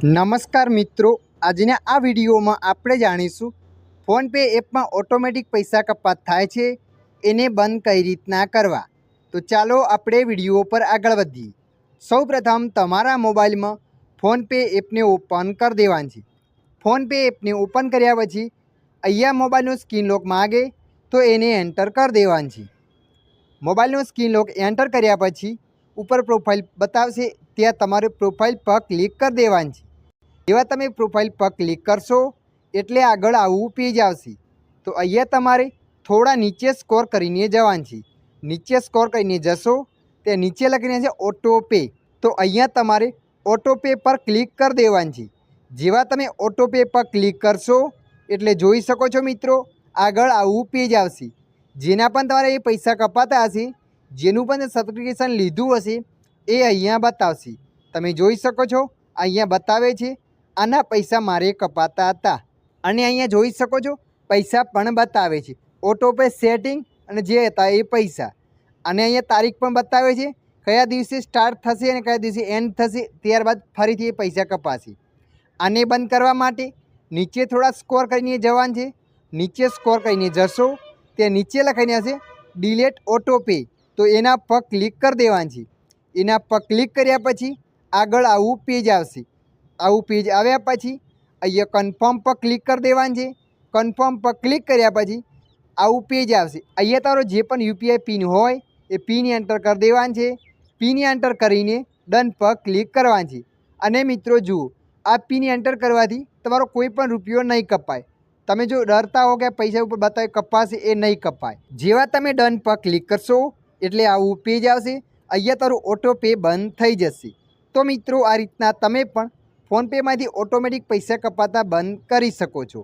નમસ્કાર મિત્રો, આજના આ વિડીયોમાં આપણે જાણીશું ફોનપે એપમાં ઓટોમેટિક પૈસા કપાત થાય છે એને બંધ કઈ રીતના કરવા। તો ચાલો આપણે વિડીયો પર આગળ વધીએ। સૌપ્રથમ તમારા મોબાઈલમાં ફોનપે એપને ઓપન કરી દેવાનું છે। ફોનપે એપને ઓપન કર્યા પછી અહીંયા મોબાઈલનો સ્ક્રીન લોક માગે તો એને એન્ટર કરી દેવાનું છે। મોબાઈલનો સ્ક્રીન લોક એન્ટર કર્યા પછી ઉપર પ્રોફાઇલ બતાવશે, ત્યાં તમારે પ્રોફાઇલ પર ક્લિક કરી દેવાનું છે। જેવા તમે પ્રોફાઇલ પર ક્લિક કરશો એટલે આગળ આવું પેજ આવશે। તો અહીંયા તમારે થોડા નીચે સ્ક્રોલ કરીને જવાનું છે। નીચે સ્ક્રોલ કરીને જશો તે નીચે લખીને છે ઓટો પે, તો અહીંયા તમારે ઓટો પે પર ક્લિક કરી દેવાનું છે। જેવા તમે ઓટો પે પર ક્લિક કરશો એટલે જોઈ શકો છો મિત્રો, આગળ આવું પેજ આવશે। જેના પણ તમારે એ પૈસા કપાતા હશે, જેનું પણ સબસ્ક્રિપ્શન લીધું હશે એ અહીંયા બતાવશે। તમે જોઈ શકો છો અહીંયા બતાવે છે આના પૈસા મારે કપાતા હતા, અને અહીંયા જોઈ શકો છો પૈસા પણ બતાવે છે ઓટો પે સેટિંગ અને જે હતા એ પૈસા। અને અહીંયા તારીખ પણ બતાવે છે કયા દિવસે સ્ટાર્ટ થશે અને કયા દિવસે એન્ડ થશે, ત્યારબાદ ફરીથી એ પૈસા કપાશે। આને બંધ કરવા માટે નીચે થોડા સ્કોર કરીને જવાનું છે। નીચે સ્કોર કરીને જશો તે નીચે લખાઈને હશે ડિલેટ ઓટો પે, તો એના પર ક્લિક કરી દેવાનું છે। એના પર ક્લિક કર્યા પછી આગળ આવું પેજ આવશે। આવું પેજ આવ્યા પછી અહીંયા કન્ફર્મ પર ક્લિક કરી દેવાનું છે। કન્ફર્મ પર ક્લિક કર્યા પછી આવું પેજ આવશે। અહીંયા તારો જે પણ યુપીઆઈ પિન હોય એ પિન એન્ટર કરી દેવાનું છે। પિન એન્ટર કરીને ડન પર ક્લિક કરવાનું છે। અને મિત્રો જુઓ, આ પિન એન્ટર કરવાથી તમારો કોઈ પણ રૂપિયો નહીં કપાય। તમે જો ડરતા હો કે પૈસા ઉપર બતાવે કપાશે, એ નહીં કપાય। જેવા તમે ડન પર ક્લિક કરશો એટલે આવું પેજ આવશે। અહીંયા તારું ઓટો પે બંધ થઈ જશે। તો મિત્રો આ રીતના તમે પણ ફોનપેમાંથી ઓટોમેટિક પૈસા કપાતા બંધ કરી શકો છો।